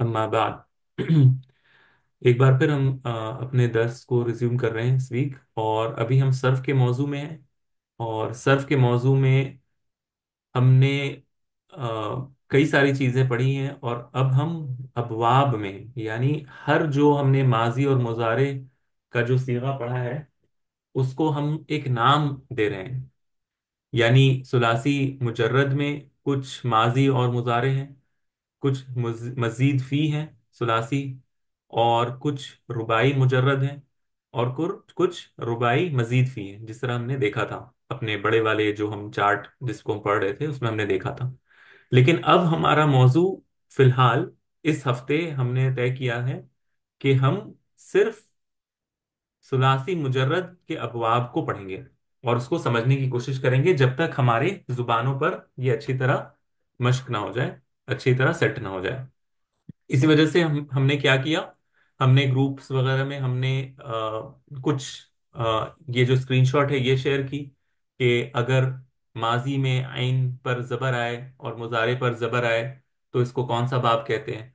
अम्मा बाद। एक बार फिर हम अपने दर्स को रिज्यूम कर रहे हैं इस वीक। और अभी हम सर्फ के मौजू में हैं। और सर्फ के मौजू में हमने कई सारी चीज़ें पढ़ी हैं। और अब हम अबवाब में यानी हर जो हमने माजी और मुजारे का जो सीगा पढ़ा है उसको हम एक नाम दे रहे हैं। यानी सुलासी मुजर्रद में कुछ माजी और मुजारे हैं, कुछ मजीद फी हैं सुलासी, और कुछ रुबाई मुजर्रद हैं, और कुछ रुबाई मजीद फी हैं, जिस तरह हमने देखा था अपने बड़े वाले जो हम चार्ट जिसको हम पढ़ रहे थे उसमें हमने देखा था। लेकिन अब हमारा मौजू फिलहाल इस हफ्ते हमने तय किया है कि हम सिर्फ सुलासी मुजर्रद के अबवाब को पढ़ेंगे और उसको समझने की कोशिश करेंगे जब तक हमारे जुबानों पर ये अच्छी तरह मश्क ना हो जाए, अच्छी तरह सेट ना हो जाए। इसी वजह से हमने क्या किया, हमने ग्रुप्स वगैरह में हमने कुछ ये जो स्क्रीनशॉट है ये शेयर की कि अगर माजी में आइन पर जबर आए और मुजारे पर जबर आए तो इसको कौन सा बाब कहते हैं।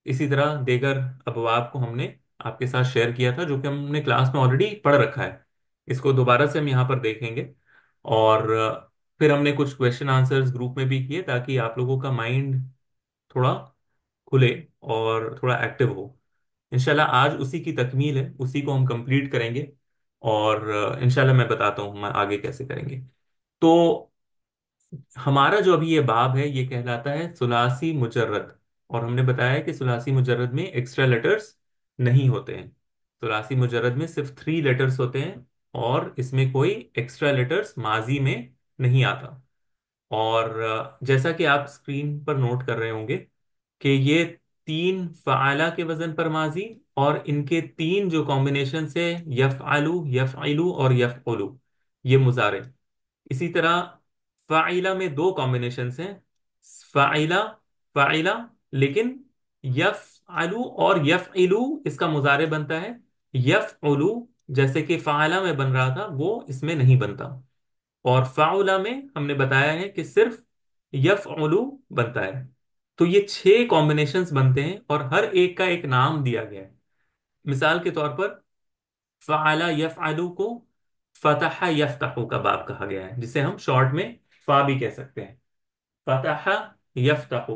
इसी तरह देगर अबवाब को हमने आपके साथ शेयर किया था जो कि हमने क्लास में ऑलरेडी पढ़ रखा है। इसको दोबारा से हम यहाँ पर देखेंगे। और फिर हमने कुछ क्वेश्चन आंसर्स ग्रुप में भी किए ताकि आप लोगों का माइंड थोड़ा खुले और थोड़ा एक्टिव हो। इंशाल्लाह आज उसी की तकमील है, उसी को हम कंप्लीट करेंगे। और इंशाल्लाह मैं बताता हूँ हम आगे कैसे करेंगे। तो हमारा जो अभी ये बाब है ये कहलाता है सुलासी मुजर्रद। और हमने बताया कि सुलासी मुजर्रद में एक्स्ट्रा लेटर्स नहीं होते हैं। सुलासी मुजर्रद में सिर्फ 3 लेटर्स होते हैं और इसमें कोई एक्स्ट्रा लेटर्स माजी में नहीं आता। और जैसा कि आप स्क्रीन पर नोट कर रहे होंगे कि ये तीन फ़ाला के वजन पर माजी, और इनके तीन जो कॉम्बिनेशन है यफ़अलु यफ़इलु और यफ़उलु, ये मुजारे। इसी तरह फ़ाइला में दो कॉम्बिनेशंस हैं, फ़ाइला फ़ाइला, लेकिन यफ़अलु और यफ़इलु इसका मुजारे बनता है, यफ़उलु जैसे कि फ़ाइला में बन रहा था वो इसमें नहीं बनता। और फ़ाउला में हमने बताया है कि सिर्फ यफ़उलु बनता है। तो ये 6 कॉम्बिनेशंस बनते हैं और हर एक का एक नाम दिया गया है। मिसाल के तौर पर फ़अला यफ़अलु को फ़तह यफ़तहु का बाब कहा गया है, जिसे हम शॉर्ट में फा भी कह सकते हैं। फ़तह यफ़तहु,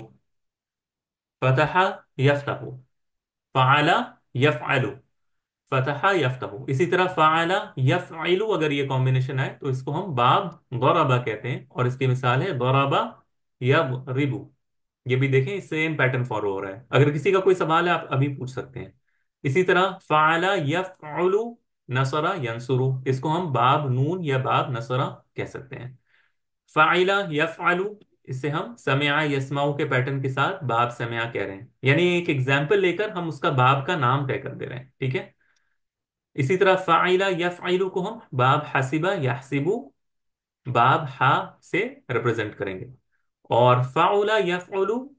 फ़तह यफ़तहु, फ़अला यफ़अलु, फ़तह यफ़तहु। इसी तरह फ़अला यफ़अलु अगर ये कॉम्बिनेशन आए तो इसको हम बाब ज़रबा कहते हैं, और इसकी मिसाल है ज़रबा यज़रिबु। ये भी देखें सेम पैटर्न फॉलो हो रहा है। अगर किसी का कोई सवाल है आप अभी पूछ सकते हैं। इसी तरह फ़अला यफ़अलु नसरा यंसुरु, इसको हम बाब नून या बाब नसरा कह सकते हैं। फ़ाइला यफ़अलु, इससे हम समिआ यस्माउ के पैटर्न के साथ बाब समिआ कह रहे हैं, यानी एक एग्जाम्पल लेकर हम उसका बाब का नाम तय कर दे रहे हैं। ठीक है। इसी तरह फ़ाइला यफ़अलु को हम बाब हसिबा यहसिबु, बाब हा से रिप्रेजेंट करेंगे। और फ़ाउला यफ़उलु,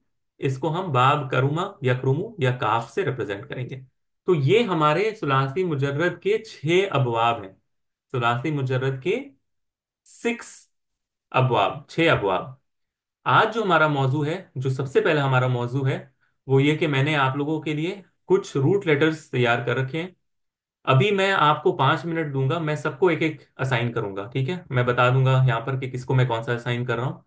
इसको हम बाब करुमा यकरुमु या काफ से रिप्रेजेंट करेंगे। तो ये हमारे सुलासी मुजर्रद के 6 अबवाब हैं। सुलासी मुजर्रद के 6 अबवाब, 6 अबवाब। आज जो हमारा मौजू है, जो सबसे पहला हमारा मौजू है, वो ये कि मैंने आप लोगों के लिए कुछ रूट लेटर्स तैयार कर रखे हैं। अभी मैं आपको 5 मिनट दूंगा, मैं सबको एक एक असाइन करूंगा। ठीक है, मैं बता दूंगा यहाँ पर कि किसको मैं कौन सा असाइन कर रहा हूँ।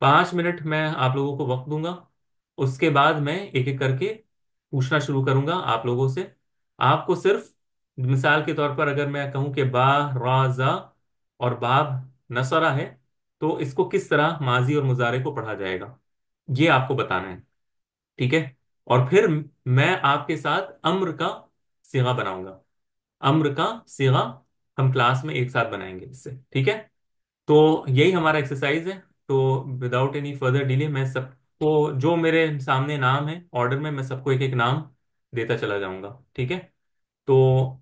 5 मिनट मैं आप लोगों को वक्त दूंगा। उसके बाद मैं एक एक करके पूछना शुरू करूंगा आप लोगों से। आपको सिर्फ मिसाल के तौर पर अगर मैं कहूं कि बा राजा और बाब नसरा है तो इसको किस तरह माजी और मुजारे को पढ़ा जाएगा ये आपको बताना है। ठीक है। और फिर मैं आपके साथ अम्र का सिगा बनाऊंगा। अम्र का सिगा हम क्लास में एक साथ बनाएंगे इससे। ठीक है। तो यही हमारा एक्सरसाइज है। तो विदाउट एनी फर्दर डिले मैं सबको जो मेरे सामने नाम है ऑर्डर में मैं सबको एक एक नाम देता चला जाऊंगा। ठीक है। तो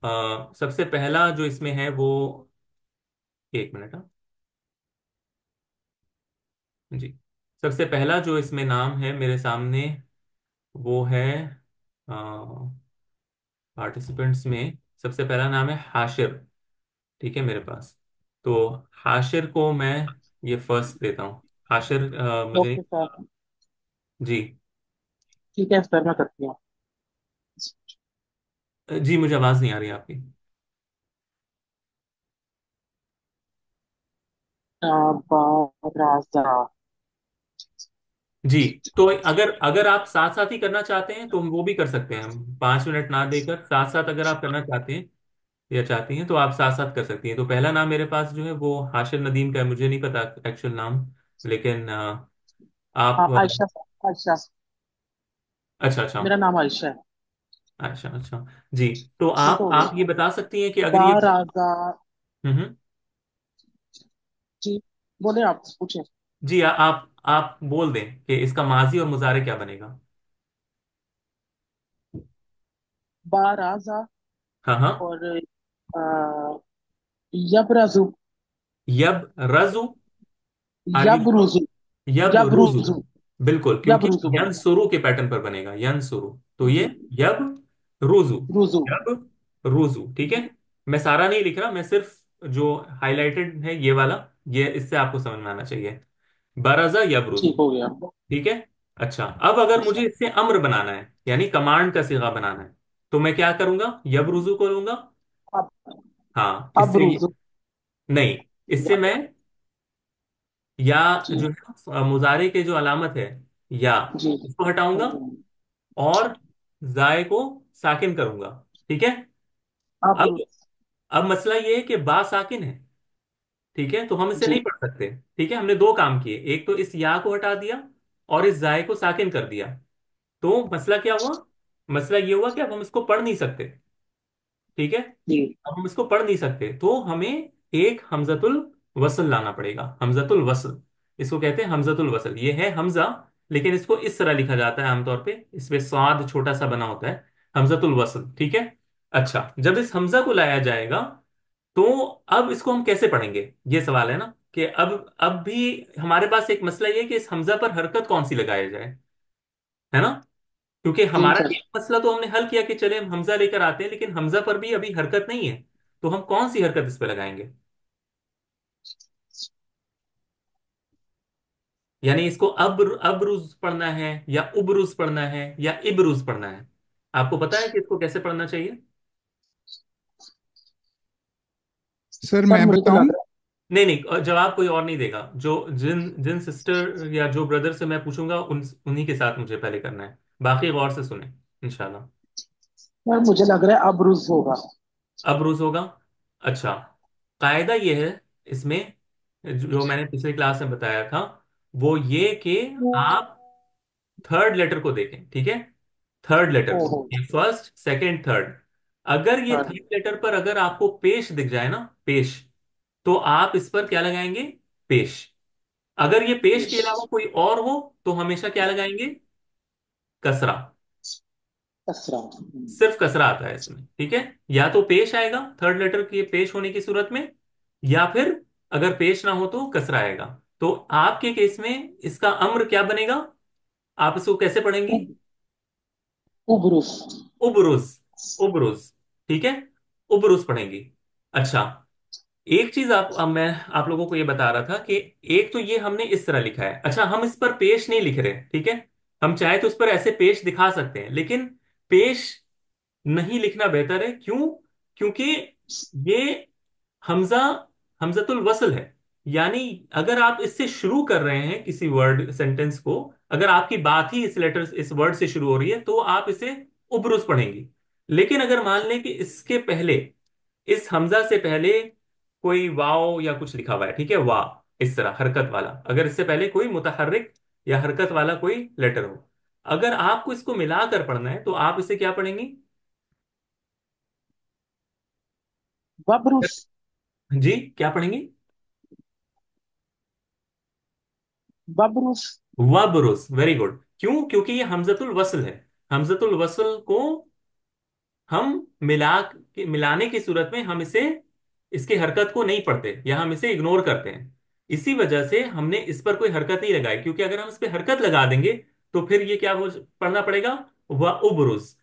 सबसे पहला जो इसमें है वो, 1 मिनट। हाँ जी। सबसे पहला जो इसमें नाम है मेरे सामने वो है, पार्टिसिपेंट्स में सबसे पहला नाम है हाशिर। ठीक है मेरे पास। तो हाशिर को मैं ये फर्स्ट देता हूँ। हाशिर मुझे। Okay sir. जी। ठीक है सर, मैं करती हूँ। जी मुझे आवाज़ नहीं आ रही आपकी। बाराजा। जी। तो अगर अगर आप साथ साथ ही करना चाहते हैं तो हम वो भी कर सकते हैं, हम 5 मिनट ना देकर साथ साथ अगर आप करना चाहते हैं या चाहती हैं तो आप साथ साथ कर सकती हैं। तो पहला नाम मेरे पास जो है वो हाशिर नदीम का है, मुझे नहीं पता एक्चुअल नाम, लेकिन आप हाँ, आयशा सर, आयशा। अच्छा अच्छा। मेरा नाम आयशा है। अच्छा अच्छा। जी। तो ये तो आप हो आप ये गया। बता सकती हैं कि अगर ये बाराजा। हम्म। जी, बोले आप पूछे। जी आप बोल दें कि इसका माजी और मुजारे क्या बनेगा। बाराजा। हाँ हाँ। और आ, यबरजू। यब रजू। आगे बोलो। यबरुजू। यब रुजू। यबरुजू। बिल्कुल, क्योंकि यबरुजू यन बनेगा। सुरु के पैटर्न पर बनेगा, यन सुरु। तो ये जी। यब रुजू। रुजू। यब रुजू, ठीक है। मैं सारा नहीं लिख रहा, मैं सिर्फ जो हाईलाइटेड है ये वाला, ये इससे आपको समझ में आना चाहिए। बरजा यब रुजू। ठीक हो गया। ठीक है। अच्छा, अब अगर मुझे अच्छा। इससे अम्र बनाना है यानी कमांड का सिगा बनाना है, तो मैं क्या करूंगा, यब रुजू को लूंगा। अब हाँ अब इससे रुजू। नहीं, इससे या। मैं या जी। जो है मुजारे के जो अलामत है या, जी। उसको हटाऊंगा और जाय को साकिन करूंगा। ठीक है। अब अब अब मसला ये है कि बा साकिन है। ठीक है, तो हम इसे नहीं जी। पढ़ सकते। ठीक है, हमने दो काम किए, एक तो इस या को हटा दिया और इस जाय को साकिन कर दिया। तो मसला क्या हुआ, मसला ये हुआ कि अब हम इसको पढ़ नहीं सकते। ठीक है। जी। अब हम इसको पढ़ नहीं सकते तो हमें एक हमजतुल वसल लाना पड़ेगा, हमजतुल वसल। इसको कहते हैं हमजतुल वसल, ये है हमजा, लेकिन इसको इस तरह लिखा जाता है आमतौर पे, इसमें स्वाद छोटा सा बना होता है, हमजतुल वसल। ठीक है। अच्छा, जब इस हमजा को लाया जाएगा तो अब इसको हम कैसे पढ़ेंगे, ये सवाल है ना, कि अब भी हमारे पास एक मसला ये है कि इस हमजा पर हरकत कौन सी लगाया जाए, है ना। क्योंकि जी हमारा सर। एक मसला तो हमने हल किया कि चले हम हमजा लेकर आते हैं, लेकिन हमजा पर भी अभी हरकत नहीं है, तो हम कौन सी हरकत इस पे लगाएंगे। यानी इसको अबरुज पढ़ना है या उबरुज पढ़ना है या इबरुज पढ़ना है। आपको पता है कि इसको कैसे पढ़ना चाहिए। सर सर मैं मुझे तो बताऊं। लग रहा नहीं नहीं, जवाब कोई और नहीं देगा, जो जिन जिन सिस्टर या जो ब्रदर से मैं पूछूंगा उन्हीं के साथ मुझे पहले करना है। बाकी गौर से सुने इंशाल्लाह। है, सर मुझे लग रहा है अब रुज होगा। अब रोज होगा। अच्छा, कायदा ये है इसमें, जो मैंने पिछले क्लास में बताया था, वो ये कि आप थर्ड लेटर को देखें। ठीक है, थर्ड लेटर को, ओहो। ये फर्स्ट सेकंड थर्ड। अगर ये हाँ। थर्ड लेटर पर अगर आपको पेश दिख जाए ना, पेश, तो आप इस पर क्या लगाएंगे, पेश। अगर ये पेश के अलावा कोई और हो तो हमेशा क्या लगाएंगे, कसरा। कसरा। सिर्फ कसरा आता है इसमें। ठीक है, या तो पेश आएगा थर्ड लेटर के पेश होने की सूरत में, या फिर अगर पेश ना हो तो कसरा आएगा। तो आपके केस में इसका अम्र क्या बनेगा, आप इसको कैसे पढ़ेंगी, उबरुस। उबरुज। उबरुज। ठीक है, उबरुज पढ़ेंगी। अच्छा, एक चीज अब मैं आप लोगों को ये बता रहा था कि एक तो ये हमने इस तरह लिखा है, अच्छा हम इस पर पेश नहीं लिख रहे, ठीक है। हम चाहे तो उस पर ऐसे पेश दिखा सकते हैं, लेकिन पेश नहीं लिखना बेहतर है। क्यों, क्योंकि ये हमजा हमजतुल वसल है। यानी अगर आप इससे शुरू कर रहे हैं किसी वर्ड सेंटेंस को, अगर आपकी बात ही इस लेटर इस वर्ड से शुरू हो रही है तो आप इसे उबरुज पढ़ेंगी। लेकिन अगर मान लें कि इसके पहले, इस हमजा से पहले कोई वाव या कुछ लिखा हुआ है, ठीक है, वाह इस तरह हरकत वाला, अगर इससे पहले कोई मुतहर्रिक या हरकत वाला कोई लेटर हो, अगर आपको इसको मिलाकर पढ़ना है तो आप इसे क्या पढ़ेंगी। बबरुस। जी, क्या पढ़ेंगी, बबरुस। वबरुस। Very good. क्यों, क्योंकि ये हमजतुल वसल है। हमजतुल वसल को हम मिलाने की सूरत में हम इसे, इसकी हरकत को नहीं पढ़ते या हम इसे इग्नोर करते हैं। इसी वजह से हमने इस पर कोई हरकत नहीं लगाई, क्योंकि अगर हम इस पर हरकत लगा देंगे तो फिर ये क्या हो पढ़ना पड़ेगा, व उबरुज।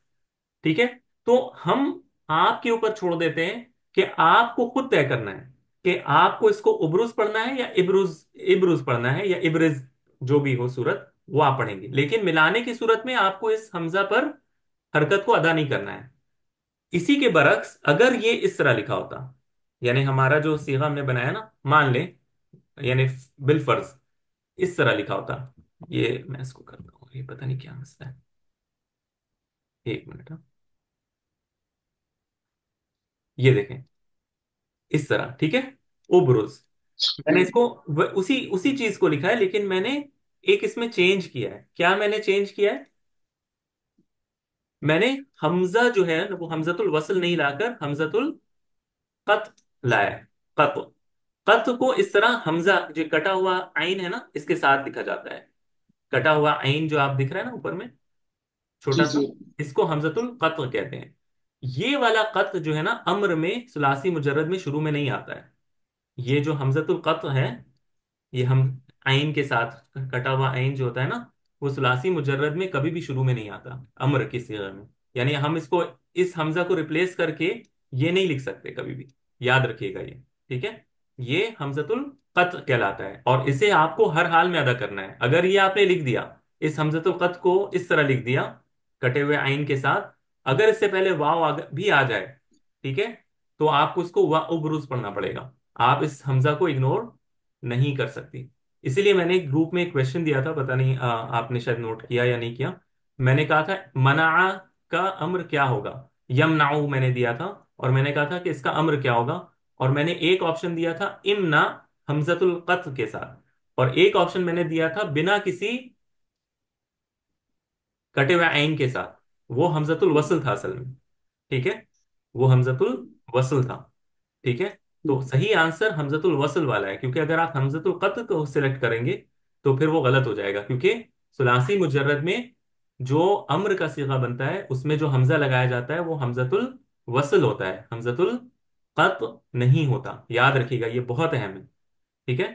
ठीक है। तो हम आपके ऊपर छोड़ देते हैं कि आपको खुद तय करना है कि आपको इसको उबरुज पढ़ना है या इब्रुज, इब्रुज पढ़ना है या इब्रिज, जो भी हो सूरत वो आप पढ़ेंगे। लेकिन मिलाने की सूरत में आपको इस हमजा पर हरकत को अदा नहीं करना है। इसी के बरक्स अगर ये इस तरह लिखा होता, यानी हमारा जो सीगा हमने बनाया ना, मान ले, यानी बिल फर्ज इस तरह लिखा होता। ये मैं इसको करता हूँ, ये पता नहीं क्या मसला है, एक मिनट हाँ। ये देखें इस तरह, ठीक है, उबरुज। मैंने इसको उसी उसी चीज को लिखा है, लेकिन मैंने एक इसमें चेंज किया है। क्या मैंने चेंज किया है? मैंने हमजा जो है वो हमजतुल वसल नहीं लाकर हमजतुल कत लाया है। कत, कत को इस तरह हमजा जो कटा हुआ आइन है ना इसके साथ लिखा जाता है। कटा हुआ आइन जो आप दिख रहा है ना ऊपर में, जी छोटा सा, जी। इसको हमजतुल कत्ल कहते हैं। ये वाला कत्ल जो है ना अम्र में सुलासी मुजर्रद में शुरू में नहीं आता है। ये जो हमजतुल कत्ल है, ये हम आइन के साथ कटा हुआ आइन जो होता है ना, वो सुलासी मुजर्रद में कभी भी शुरू में नहीं आता अम्र की सिगा में। यानी हम इसको, इस हमजा को रिप्लेस करके ये नहीं लिख सकते कभी भी, याद रखिएगा ये, ठीक है। ये हमजतुल कत कहलाता है और इसे आपको हर हाल में अदा करना है। अगर ये आपने लिख दिया, इस हमजतुल कत को इस तरह लिख दिया कटे हुए आइन के साथ, अगर इससे पहले वाव भी आ जाए, ठीक है, तो आपको इसको वा उबरूज पढ़ना पड़ेगा। आप इस हमजा को इग्नोर नहीं कर सकती। इसीलिए मैंने एक ग्रुप में एक क्वेश्चन दिया था, पता नहीं आपने शायद नोट किया या नहीं किया। मैंने कहा था मना का अम्र क्या होगा, यमनाऊ मैंने दिया था, और मैंने कहा था कि इसका अम्र क्या होगा। और मैंने एक ऑप्शन दिया था इमना हमजतुल कत्ल के साथ, और एक ऑप्शन मैंने दिया था बिना किसी कटे हुए आइन के साथ। वो हमजतुल वसल था असल में, ठीक है, वो हमजतुल वसल था, ठीक है। तो सही आंसर हमजतुल वसल वाला है, क्योंकि अगर आप हमजतुल कत्ल को सिलेक्ट करेंगे तो फिर वो गलत हो जाएगा, क्योंकि सुलासी मुजर्रद में जो अम्र का सीगा बनता है उसमें जो हमजा लगाया जाता है वो हमजतुल वसल होता है, हमजतुल कत्ल नहीं होता। याद रखिएगा, ये बहुत अहम है, ठीक है।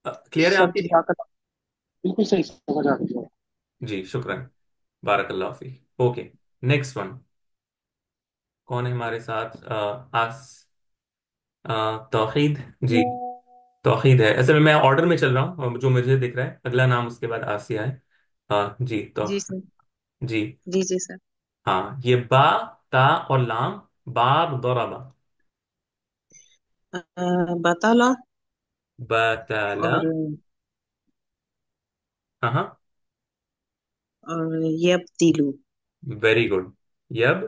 क्लियर है सर आपके लिए? जज़ाकल्लाह, बिल्कुल सही समझ आ गया। जी शुक्रन, बारकल्लाह फीक। Okay, next one. कौन है हमारे साथ? तौहीद। जी, तौहीद है। असल में मैं ऑर्डर में चल रहा हूँ, जो मुझे दिख रहा है अगला नाम उसके बाद आसिया है। जी तो, जी सर। जी, जी जी सर। हाँ, ये बा, ता और लाम, बाब दौराबा। बताला। बताला। और हाँ हाँ, यब्तिलु। Very good. यब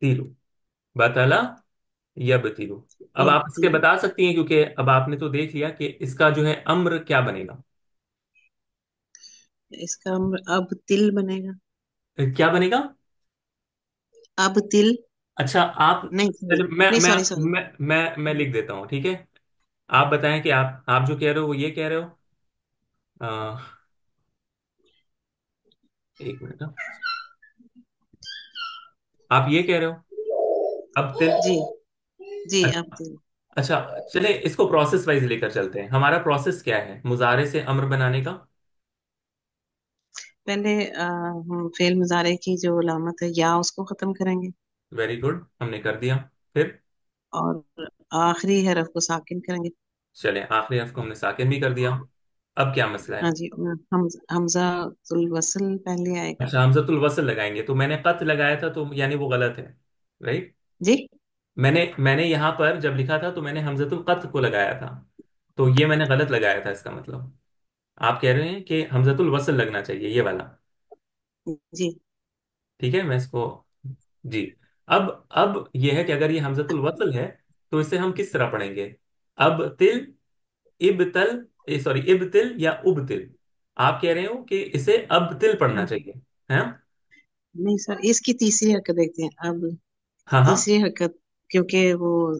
तीलू, बताला, यब तीलू। अब आप इसके यब्तिलु। बता सकती हैं, क्योंकि अब आपने तो देख लिया कि इसका जो है अम्र क्या बनेगा। इसका अब तिल बनेगा। क्या बनेगा? अब तिल। अच्छा आप, नहीं सॉरी, चलो मैं नहीं मैं सॉरी सॉरी। मैं लिख देता हूँ, ठीक है। आप बताएं कि आप जो कह रहे हो वो ये कह रहे हो। आ, एक मिनट हाँ। आप ये कह रहे हो अब तिल। जी जी अब अच्छा, तिल। अच्छा, चले इसको प्रोसेस वाइज लेकर चलते हैं। हमारा प्रोसेस क्या है मुजारे से अम्र बनाने का? पहले हम फेल मुजारे की जो अलामत है या उसको खत्म करेंगे। वेरी गुड, हमने कर दिया। फिर और आखिरी हरफ को साकिन करेंगे। चले आखिरी हर्फ को हमने साकिन भी कर दिया। अब क्या मसला हाँ है? जी। हम हमजा तुल वसल पहले आएगा। अच्छा, हमजतुल वसल लगाएंगे, तो मैंने कत लगाया था, तो यानी वो गलत है, राइट। जी। मैंने यहाँ पर जब लिखा था तो मैंने हमजतुल कत को लगाया था, तो ये मैंने गलत लगाया था इसका मतलब। आप कह रहे हैं कि हमजतुल वसल लगना चाहिए, ये वाला, जी। ठीक। ठीक है। मैं इसको, जी, अब ये है कि अगर ये हमजतुल वसल है तो इसे हम किस तरह पढ़ेंगे? अब तिल, इबतल, सॉरी इबतिल या उबतिल। आप कह रहे हो कि इसे अब तिल पढ़ना चाहिए, है? नहीं सर, इसकी तीसरी हरकत देखते हैं अब। हाँ हाँ, तीसरी हरकत, क्योंकि वो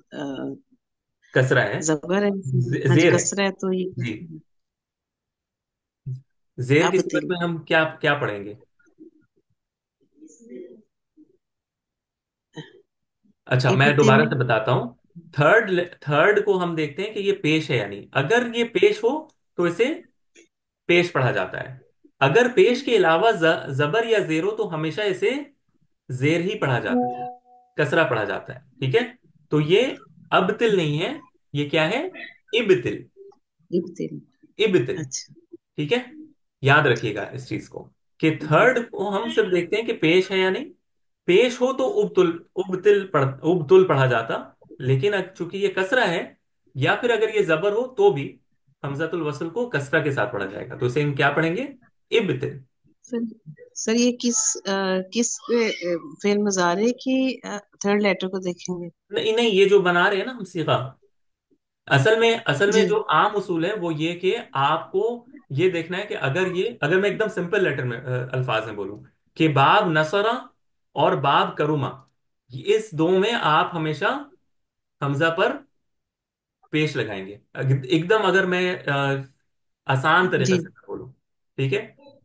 कसरा है, जबर है। हाँ जी जेर है, कसरा है तो ये जी। जेर की अब सूरत तिल। में हम क्या क्या पढ़ेंगे? अच्छा, मैं इब्तिल। दोबारा से बताता हूँ। थर्ड, थर्ड को हम देखते हैं कि ये पेश है, यानी अगर ये पेश हो तो इसे पेश पढ़ा जाता है। अगर पेश के अलावा जबर या जेर हो तो हमेशा इसे जेर ही पढ़ा जाता है, कसरा पढ़ा जाता है, ठीक है। तो ये अबतिल नहीं है, ये क्या है? इबतिल। इब्तिल। इबतिल। अच्छा। ठीक है, याद रखिएगा इस चीज को, कि थर्ड को हम सिर्फ देखते हैं कि पेश है या नहीं। पेश हो तो उबतुल, उबतुल पढ़ा जाता, लेकिन चूंकि ये कसरा है, या फिर अगर ये जबर हो तो भी हमजतुल वसल को कसरा के साथ पढ़ा जाएगा, तो इसे हम क्या पढ़ेंगे? इब्तिल। सर सर ये किस फेल मुजारे की थर्ड लेटर को देखेंगे? नहीं नहीं, ये जो बना रहे हैं ना हम सीगा, असल में जी जो आम उसूल है वो ये कि आपको ये देखना है कि अगर मैं एकदम सिंपल लेटर में अल्फाज में बोलूं कि बाब नसरा और बाब करुमा, इस दो में आप हमेशा हमजा पर पेश लगाएंगे। एकदम अगर मैं आसान तरीके जी। से बोलूं, ठीक है,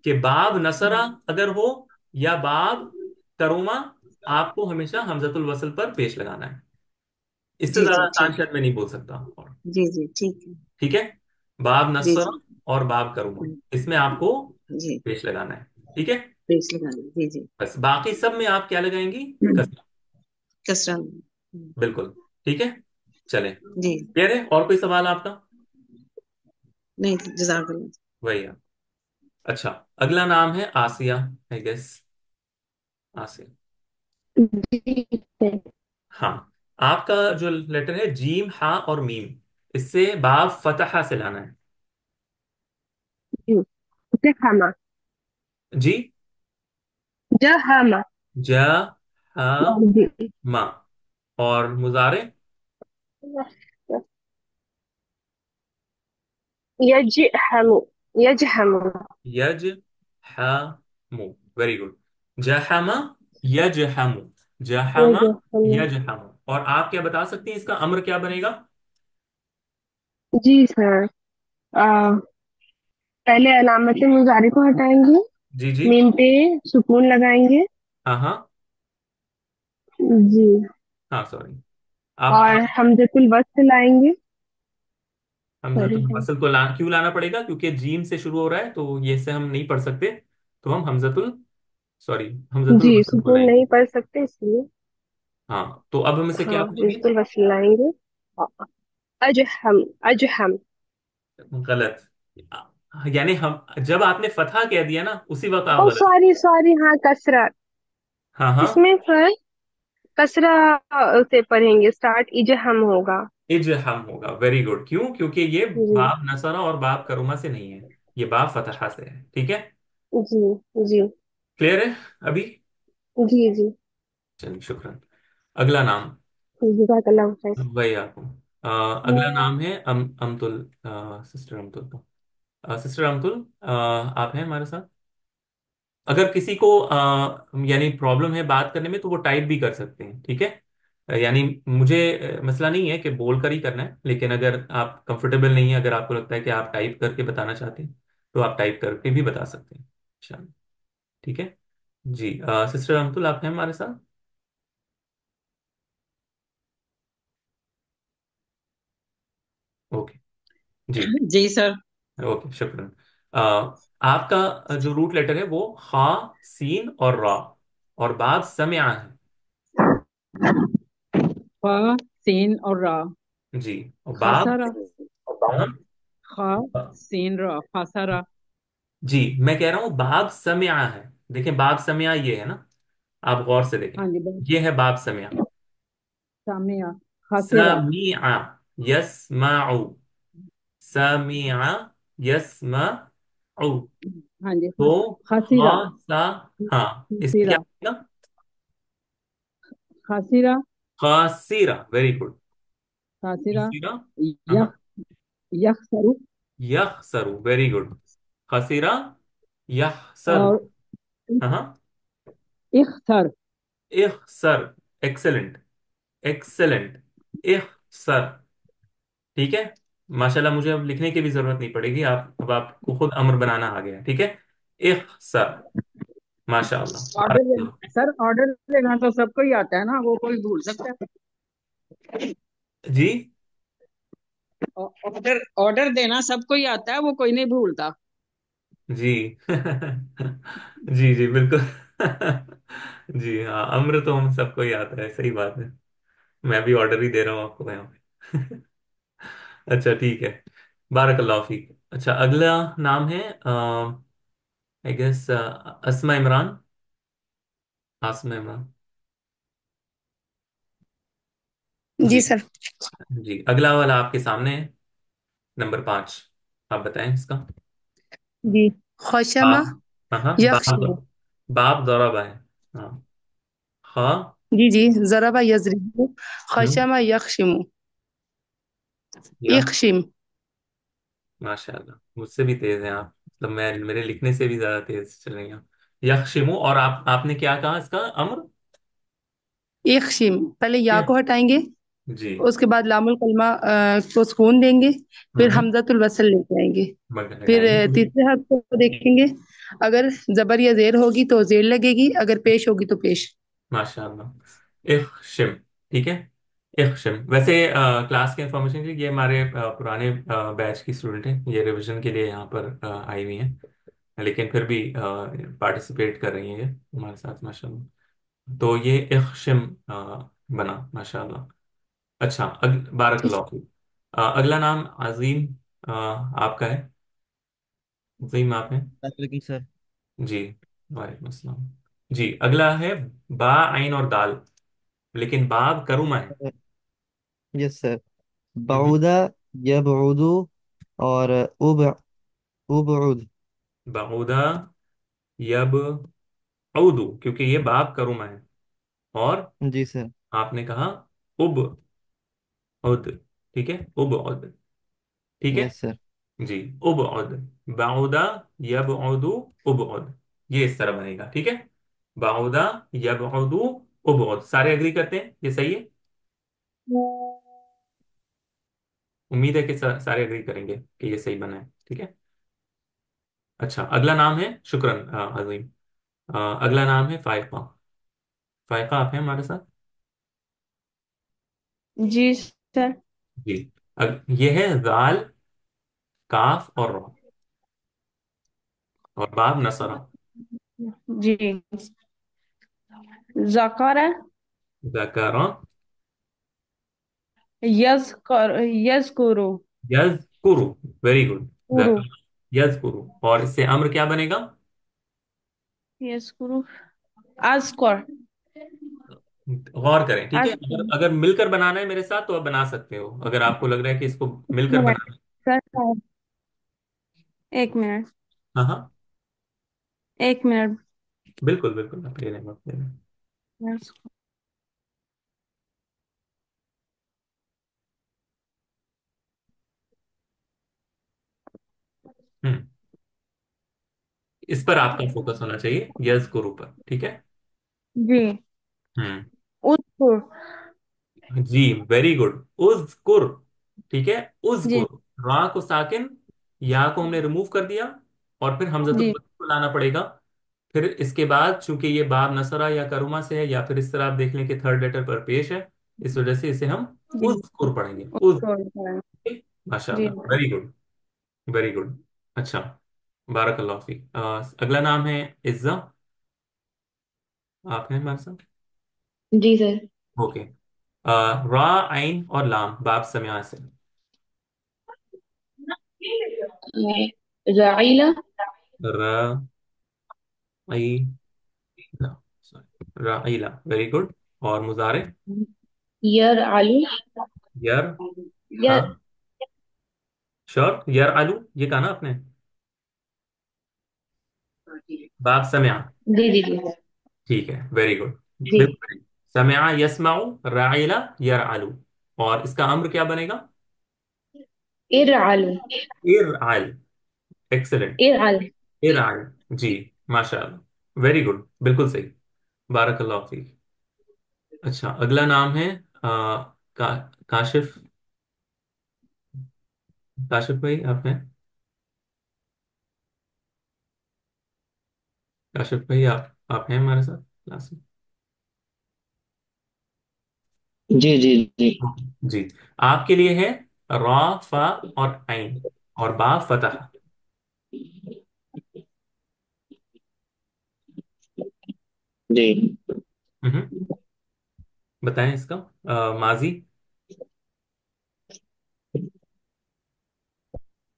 कि बाब नसरा अगर हो या बाब करुमा, आपको हमेशा हमजतुल वसल पर पेश लगाना है। इससे जी ज्यादा जी आसान ठीक है। शायद मैं नहीं बोल सकता। और जी जी ठीक है। ठीक है, बाब जी नस्सरा जी। और बाब करूमा, इसमें आपको जी पेश लगाना है। ठीक है, पेश लगा ली। जी जी। बस बाकी सब में आप क्या लगाएंगी? कसरा। कसरा। बिल्कुल। ठीक है, चले, जी। क्लियर है? और कोई सवाल आपका? नहीं, जजाकल्लाह। वही है। अच्छा, अगला नाम है आसिया, I guess. Asia. Ji sir. हाँ, आपका जो लेटर है जीम हा और मीम, इससे बाब फतहा से लाना है। जी जहामा। जी। जहामा। ज हा जी। मा। और मुजारे? यजहमु। यजहमु। यज हमू, वेरी गुड। जहमा, यजहमु, जहमा, यजहमु। यजहमु। और आप क्या बता सकती हैं इसका अम्र क्या बनेगा? जी सर। पहले अलामत मुजारे को हटाएंगे। जी जी। मीम पे सुकून लगाएंगे। हाँ हाँ। जी। हाँ सॉरी। और आप हमजतुल वस्ल लाएंगे। Sorry Hamzatul sir. वसल को क्यों लाना पड़ेगा? क्योंकि जीम से शुरू हो रहा है, तो ये से हम नहीं पढ़ सकते, तो हम हमजतुल जी वसल को सुकून लाएंगे। नहीं पढ़ सकते इसलिए। हाँ, तो अब हम इसे क्या हाँ पूछेंगे? हमजतुल वस्ल लाएंगे। अजहम। अजहम। गलत। यानी हम जब आपने फतहा कह दिया ना, उसी वक्त आप ओ गलत। सॉरी सॉरी, हाँ कसरा। हाँ हाँ। इसमें सर कसरा से पढ़ेंगे, स्टार्ट इजहम होगा। इजहम होगा, वेरी गुड। क्यों? क्योंकि ये जी बाब नसरा और बाब करुमा से नहीं है, ये बाब फतहा से है। ठीक है, जी जी क्लियर है अभी? जी जी। चलिए, शुक्रिया। अगला नाम, जज़ाकल्लाह खैर। वही आपको, अगला नाम है अमतुल। सिस्टर अमतुल को, सिस्टर अमतुल, आप हैं हमारे साथ? अगर किसी को यानी प्रॉब्लम है बात करने में, तो वो टाइप भी कर सकते हैं, ठीक है? यानी मुझे मसला नहीं है कि बोल कर ही करना है, लेकिन अगर आप कंफर्टेबल नहीं है, अगर आपको लगता है कि आप टाइप करके बताना चाहते हैं, तो आप टाइप करके भी बता सकते हैं। अच्छा, ठीक है। जी, सिस्टर अमतुल, आप हैं हमारे साथ? ओके। जी। जी सर। ओके, शुक्रिया। आपका जो रूट लेटर है वो खा, सीन और रा, और बाद समया है। फा सीन और रा। जी, और बाब? खासारा। हाँ। खा सीन रा खासारा। जी, मैं कह रहा हूँ बाब समया है। देखें, बाब समया ये है ना, आप गौर से देखें, हाँ जी बस। ये है बाब समया। सामिया खासिरा। समीआ, यस्माउ, समीआ, यस्माउ। हाँ जी तो खासिरा। हा सा, हाँ, इस क्या खासिरा। ना, खासिरा। खासिरा, वेरी गुड। खासिरा। खासिरा, हाँ, यख यखसरु। यखसरु, वेरी गुड। खासिरा, यखसरु, और हाँ हाँ। इख्तर। इखसर, एक्सेलेंट, एक्सेलेंट, इखसर। ठीक है, माशाल्लाह, मुझे अब लिखने की भी जरूरत नहीं पड़ेगी, आप अब आपको खुद अम्र बनाना आ गया। ठीक है, इखसर, माशाल्लाह, ऑर्डर बारक। सर, ऑर्डर लेना तो सबको ही आता है ना, वो कोई भूल सकता है? जी ऑर्डर ऑर्डर देना सबको ही आता है, वो कोई नहीं भूलता। जी जी जी, बिल्कुल जी हाँ, अम्र तो हम सबको ही आता है, सही बात है। मैं भी ऑर्डर ही दे रहा हूँ आपको यहाँ पे। अच्छा ठीक है। बारकल्लाह फीक। अच्छा अगला नाम है आई गेस अस्मा इमरान। आसमा इमरान। जी जी। सर। जी अगला वाला आपके सामने है, नंबर 5। आप बताएं इसका। जी। खशमा बाप। हाँ हाँ बाप। यख्शम। बाप दौरा है। हाँ। हाँ। जी जी। जरबा यजरिबु। हम्म। खशमा यख्शिमु। या। इख्शिम। माशाल्लाह मुझसे भी तेज हैं आप, मतलब मैं मेरे लिखने से भी ज्यादा तेज चल रही हैं। यक्षिमु। और आपने क्या कहा इसका अम्र। इख्शिम, पहले या ये- को हटाएंगे, जी। उसके बाद लामुल कलमा को सुकून देंगे, फिर हम्म। हमजतुल वसल लेके आएंगे। मगर फिर लगाएंगे। तीसरे हर्फ को देखेंगे, अगर जबर या जेर होगी तो जेर लगेगी, अगर पेश होगी तो पेश। माशाल्लाह इख्शिम। ठीक है। इख्शिम वैसे क्लास के इंफॉर्मेशन के लिए ये हमारे पुराने बैच की स्टूडेंट हैं, ये रिवीजन के लिए यहाँ पर आई हुई हैं, लेकिन फिर भी पार्टिसिपेट कर रही हैं ये हमारे साथ माशाल्लाह। तो ये इख्शिम बना माशाल्लाह। अच्छा बारकल्लाह फीक। अगला नाम अजीम आपका है। अजीम आप हैं। लेकिन सर। जी। वालेकुम अस्सलाम। जी अगला है बा आइन और दाल, लेकिन बाब करुमा है। Yes sir. हम्म। बऊदा यबऊदु और उब उबउद। बऊदा यब औदू, क्योंकि ये बाब करुमा है। और जी सर। आपने कहा उब उद। ठीक है उब उद। ठीक है। Yes sir. जी उब उद। बाउदा यब औदू उब उद। ये इस तरह बनेगा। ठीक है। बाउदा यब औदू उब उद। सारे एग्री करते हैं ये सही है। उम्मीद है कि सारे एग्री करेंगे कि ये सही बना है। ठीक है। अच्छा अगला नाम है शुक्रन अजीम। अगला नाम है फाइका। फाइका आप हैं हमारे साथ। जी सर। जी। ये है जाल काफ और रा और बाब नसरा। जी। जकरा जकरा यज़कर यज़कुरु। यजकुरु। Very good. कुरु। जकरा यजकुरु। और इससे अम्र क्या बनेगा। यज़कुरु। अज़कर। गौर करें ठीक है, अज़कर। अगर अगर मिलकर बनाना है मेरे साथ तो आप बना सकते हो, अगर आपको लग रहा है कि इसको मिलकर मिनट बनाना है। सर सर, एक मिनट। हाँ हाँ। एक मिनट। बिल्कुल बिल्कुल आप ले लें आप ले लें। हम्म। इस पर आपका फोकस होना चाहिए यजकुरु पर। ठीक है। जी। हम्म। उज़कुर। जी वेरी गुड उज़कुर। ठीक है। जी। उज़कुर। रा को साकिन, या को हमने रिमूव कर दिया, और फिर हमजतुल जी। वसल को लाना पड़ेगा। फिर इसके बाद चूंकि ये बाब नसरा या करुमा से है, या फिर इस तरह आप देख लें कि थर्ड लेटर पर पेश है, इस वजह से इसे हम जी। उज़कुर पढ़ेंगे उज़। उज़कुर। जी। माशाल्लाह वेरी गुड। Very good. अच्छा बारकल्लाह फीक। अगला नाम है इज्जा। आप हैं हमारे साथ। जी सर। ओके। रा आइन और लाम बाब समिया से। राइला र आई राइला। Very good. और मुजारे। यर आलू यर। हाँ यर। श्योर यर आलू ये कहा ना आपने। बाप समया। जी जी जी सर। ठीक है वेरी गुड। जी। बिल्कुल। समया यस्माउ राइला यर आलू। और इसका अम्र क्या बनेगा। एर आलू। इर आल। एक्सेलेंट। एर आलू। इर जी। आल। जी माशाल्लाह वेरी गुड बिल्कुल सही। बारकल्लाह फीक। अच्छा अगला नाम है काशिफ। काशिफ भाई आप हैं। काशिफ भाई आप हैं हमारे साथ क्लास जी जी जी। में। जी। आपके लिए है रा फा और आइन और बा फतह। जी। हम्म। बताएं इसका माजी।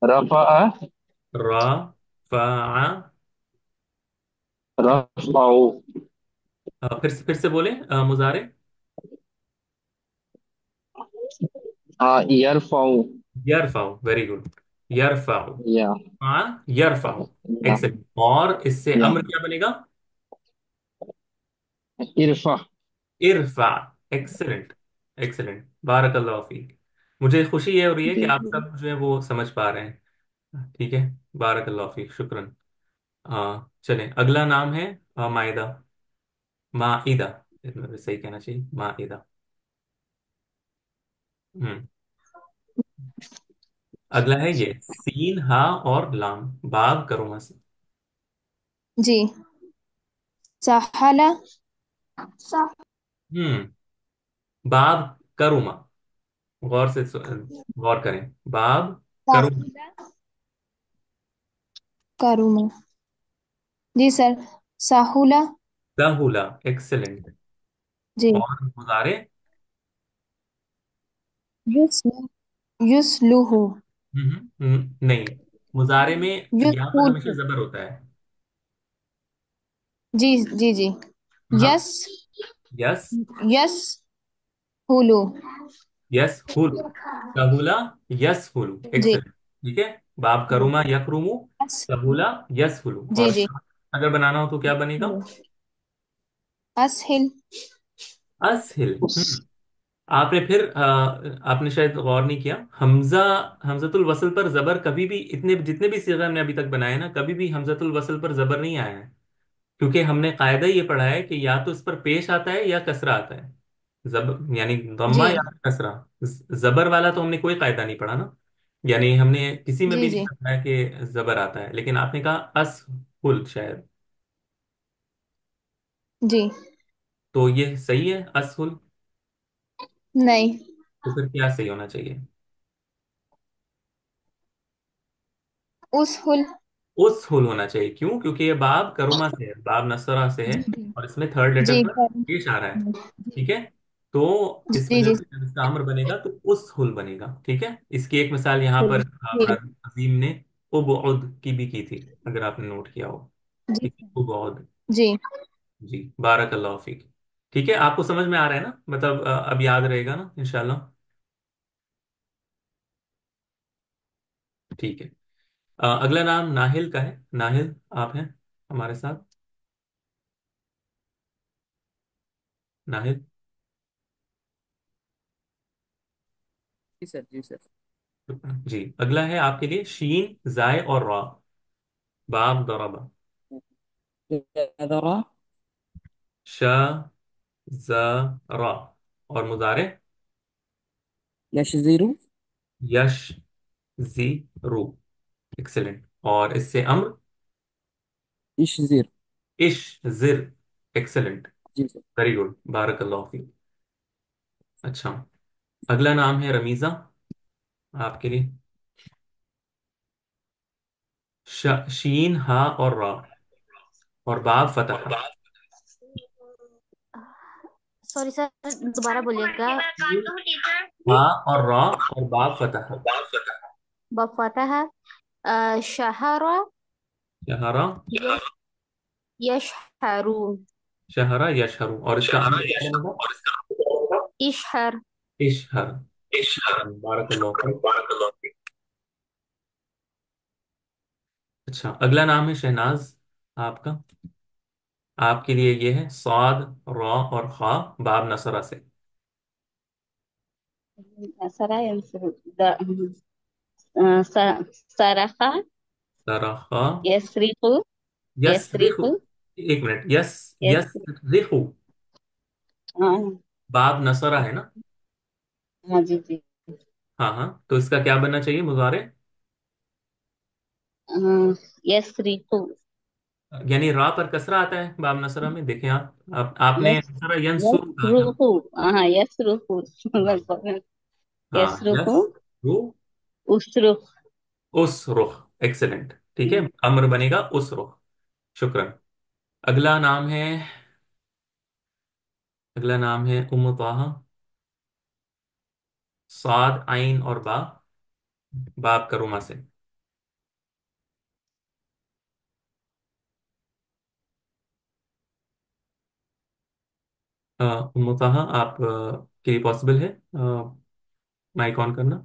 रफा रा फा रफाऊ। फिर से बोले मुजारे। हाँ, यरफाऊ। यरफाउ, वेरी गुड। यरफाउ। या हाँ, यरफाउ। या एक्सेलेंट। और इससे या अम्र क्या बनेगा? इरफा। इरफा। एक्सेलेंट। एक्सेलेंट, बारकल्लाह फीक। मुझे खुशी ये हो रही है कि जी आप जी। सब जो है वो समझ पा रहे हैं। ठीक है, बारकल्लाह फीक, शुक्रन। चलें, अगला नाम है माइदा। माइदा, इसमें भी सही कहना चाहिए, माइदा। हम्म। अगला है ये सीन हा और लाम, बाग करूँगा से। जी। सहाला। हम्म। बाब करूँगा, गौर करें। बाब करूँगा। साहुला करूँ। जी सर। साहुला। दहुला, एक्सेलेंट। जी। और मुजारे। युस्लु। युस्लुहु। नहीं, मुजारे में या पर हमेशा युस्लुहु। जबर होता है। जी जी जी। हाँ। यस। यस। यस हुलु। यस हुलू। दहुला, यस हुलू, जी एक्सेलेंट। ठीक है। बाब जी। करूँगा यकरूमू। अस। दहुला, यस हुलू। जी और जी। अगर बनाना हो तो क्या बनेगा? असहिल। असहिल। आपने फिर आपने शायद गौर नहीं किया, हमजा, हमजतुल वसल पर जबर कभी भी, इतने जितने भी सिगा हमने अभी तक बनाए ना, कभी भी हमजतुल वसल पर जबर नहीं आया है। क्योंकि हमने कायदा ये पढ़ा है कि या तो इस पर पेश आता है या कसरा आता है। यानी जी दम्मा या फिर कसरा। जबर वाला तो हमने कोई कायदा नहीं पढ़ा ना। यानी हमने किसी में जी भी नहीं जी। बताया कि जबर आता है, लेकिन आपने कहा असहुल शायद। जी। तो ये सही है असहुल? नहीं। तो फिर क्या सही होना चाहिए? उसहुल। उसहुल होना चाहिए। क्यों? क्योंकि ये बाब करुमा से है, बाब नसरा से है। जी जी। और इसमें थर्ड लेटर जी पर पेश आ रहा है। जी ठीक है। तो इस जी वजह जी। से जब इसका अम्र बनेगा तो उसहुल बनेगा। ठीक है। इसकी एक मिसाल यहाँ पर जी अजीम ने उबउद की भी की थी, अगर आपने नोट किया हो। जी ठीक है, उबउद। जी। जी, बारकल्लाह फीक। ठीक है, आपको समझ में आ रहा है ना, मतलब अब याद रहेगा ना इंशाल्लाह। ठीक है। अगला नाम नाहिल का है। नाहिल, आप हैं हमारे साथ? नाहिल। जी सर, जी सर। जी, अगला है आपके लिए शीन जाय और रा, बाब दरबा। दरा। श ज रा। और मुजारे। यशजीरु। यश जी रू, एक्सेलेंट। और इससे अम्र। इशजीर। इश जिर, एक्सेलेंट। जी सर। वेरी गुड, बारकल्लाह फीक। अच्छा, अगला नाम है रमीजा, आपके लिए। शीन हा और रा, और बाब फतहा। सॉरी सर, दोबारा बोलिएगा। शीन हा और रा, और बाब फतहा। बफतह। शहरा। शहरा। यशहरू। शहरा यशहरू। और इसका अम्र क्या बनेगा? इशहर। इशहर। शुक्रान, बारकल्लाह फीक। अच्छा, अगला नाम है शहनाज, आपका। आपके लिए ये है साद, रा और खा, बाब नसरा से। सरा यंसुर सरखा सरखा। यसरिकु यस रिखु। यसरिकु एक मिनट, यस। यस। यस रिखु। हाँ बाब नसरा है ना? हाँ जी जी। हाँ हाँ, तो इसका क्या बनना चाहिए मुजारे? यसरिकु यानी रा पर कसरा आता है बाब नसरा में, देखें आपने यस नसरा यंसुर कहा था ना? यसरुकु। हाँ यसरुकु हाँ हाँ, यसरुकु यस रु। उसरुक। उस रुख, एक्सेलेंट। ठीक है, अम्र बनेगा उस रुख। शुक्रन। अगला नाम है अगला नाम है उम्मु ताहा। साद आइन और बा, बाप करुमा से। उम्मु ताहा, आप के लिए पॉसिबल है माइक ऑन करना?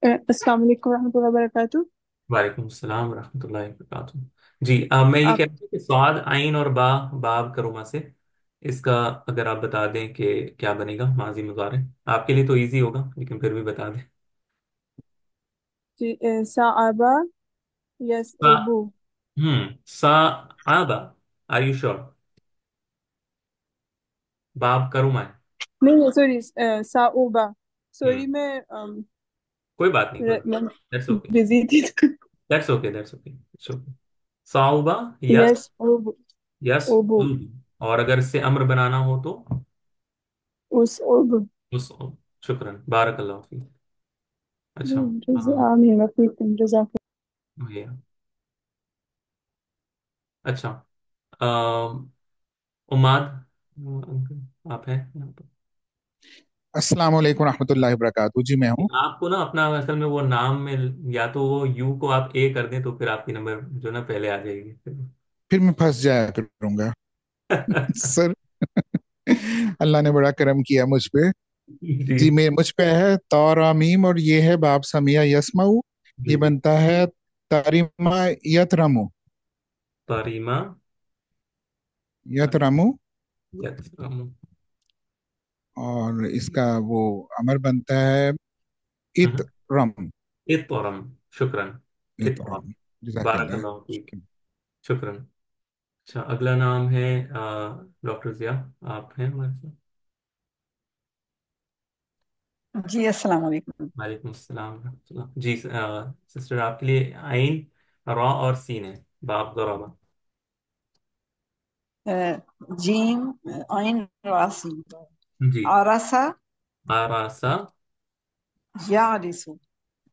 अस्सलाम वालेकुम रहमतुल्लाहि व बरकातुहू। वालेकुम सलाम रहमतुल्लाहि व बरकातुहू। जी, मैं ये आप कह रहा था कि स्वाद आइन और बा, बाब करुमा से, इसका अगर आप बता दें कि क्या बनेगा माजी मुजारे। आपके लिए तो इजी होगा, लेकिन फिर भी बता दें। जी साआबा सा यसउबु। सा आबा, आर यू श्योर? बाब करुमा है। नहीं सॉरी, साउबा। हम्म सॉरी मैं कोई बात नहीं, कोई बात। मैं दैट्स ओके। बिजी थी। That's okay, that's okay, it's okay. साउबा, यस। यसउबु। यस। उबु। और अगर इससे अम्र बनाना हो तो उसउबु। उस। शुक्रन, बारक अल्लाह फीक। अच्छा। हाँ, रज़ा आमीन वफ़ीकुम जज़ाक। भैया। अच्छा। उमाद, अंकल आप हैं यहाँ पर? अस्सलाम वालेकुम रहमतुल्लाहि व बरकातहू। जी मैं हूँ। आपको ना अपना असल में वो नाम में, या तो वो यू को आप ए कर दें तो फिर आपकी नंबर जो ना पहले आ जाएगी फिर। फिर मैं फंस जाया करूंगा। सर, अल्लाह ने बड़ा करम किया मुझ पे। जी जी मैं मुझ पे है तौरा मीम, और ये है बाप समिया यसमाऊ। जी ये जी। बनता है तारिमा यतरमु। तरीमा। यतरमु। यस। और इसका वो अमर बनता है इतरम। इतरम। शुक्रन। इतरम। इतरम। बारक जज़ाकल्लाह। अल्लाह फीक। शुक्रन। अच्छा, अगला नाम है डॉक्टर जिया। आप हैं हमारे साथ? जी अस्सलाम वालेकुम। वालेकुम अस्सलाम रहमतुल्लाह। जी सिस्टर, आपके लिए आइन, रॉ और सीन है, बाप गौरबा। अ, जीम आइन रासी जी। आरासा आरासा। यारिसु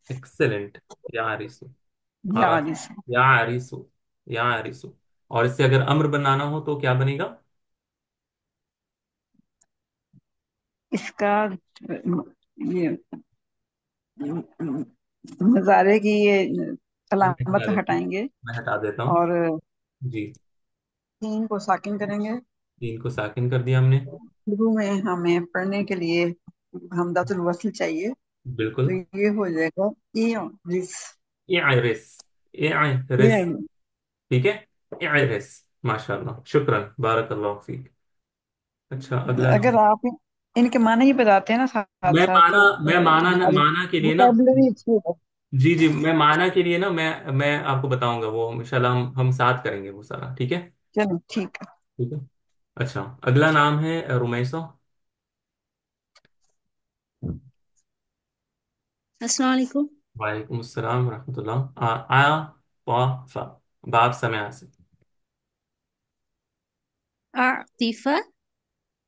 एक्सेलेंट। यारिसु। आरासा। यारिसु। यारिसु। यारिसु। और इससे अगर अम्र बनाना हो तो क्या बनेगा? इसका ये नजारे की ये मैं हटा अलामत देता हूँ। हटाएंगे मैं हटा देता हूँ। और जी। तीन को साकिन करेंगे। तीन को साकिन कर दिया हमने। शुरू में हमें पढ़ने के लिए हमदतुल वस्ल चाहिए, तो बिल्कुल। ये हो जाएगा ई रिस। ए आयरिस। ए ये आयरिस। ठीक है। ए आयरिस। माशाल्लाह, शुक्रन, बारक अल्लाह फीक। अच्छा, अगला अगर नाम। आप इनके माने ही बताते हैं ना साथ मैं साथ, माना तो मैं माना ना, हमारी माना के लिए ना। वोकैबुलरी अच्छी होगी। जी जी, मैं माना के लिए ना, मैं आपको बताऊंगा वो इंशाल्लाह, हम साथ करेंगे वो सारा, ठीक है। चलो ठीक है। ठीक है। अच्छा, अगला नाम है रुमैसा। अस्सलाम वालेकुम। वालेकुम अस्सलाम रहमतुल्लाह। आ ता फा, बाप समय से। अतीफा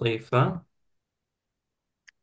तैफा।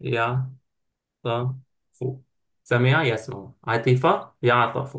या तफु। समय यसमा। आतिफा या आतफु।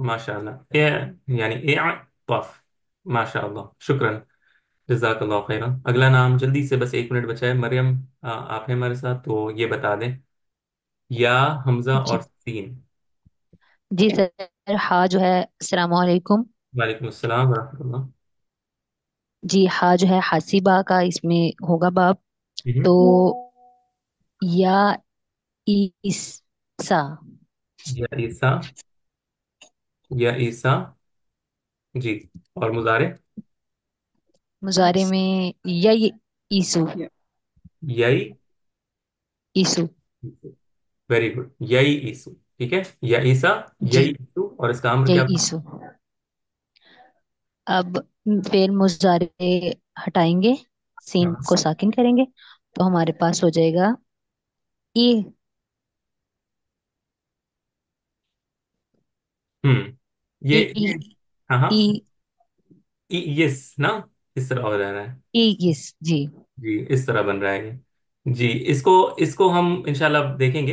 माशाल्लाह, यानी यातफ। माशाल्लाह, शुक्रन, जज़ाकल्लाह खैरन। अगला नाम जल्दी से, बस 1 मिनट बचा है। मरियम, आप हैं हमारे साथ तो ये बता दें। या, हमजा जी और सीन। जी सर, हाँ जो है अस्सलाम वालेकुम। वालेकुम अस्सलाम वरहमतुल्लाह। जी हाँ जो है हसीबा का इसमें होगा बाप। हम्म। तो या ईसा। या ईसा। या ईसा। जी। और मुजारे? मुजारे में या ईसु। यई। ईसु। वेरी गुड, यई ईसु। ठीक है, या ईसा। जी यई ईसु। और इसका अम्र यही क्या? ईसु। अब फिर मुजारे हटाएंगे, सीन हाँ। को साकिन करेंगे, तो हमारे पास हो जाएगा ई। ये ई ये हाँ ई हाँ। यस ना, इस तरह हो जा रहा है। ई यस जी। जी, इस तरह बन रहा है ये। जी, इसको इसको हम इंशाल्लाह देखेंगे।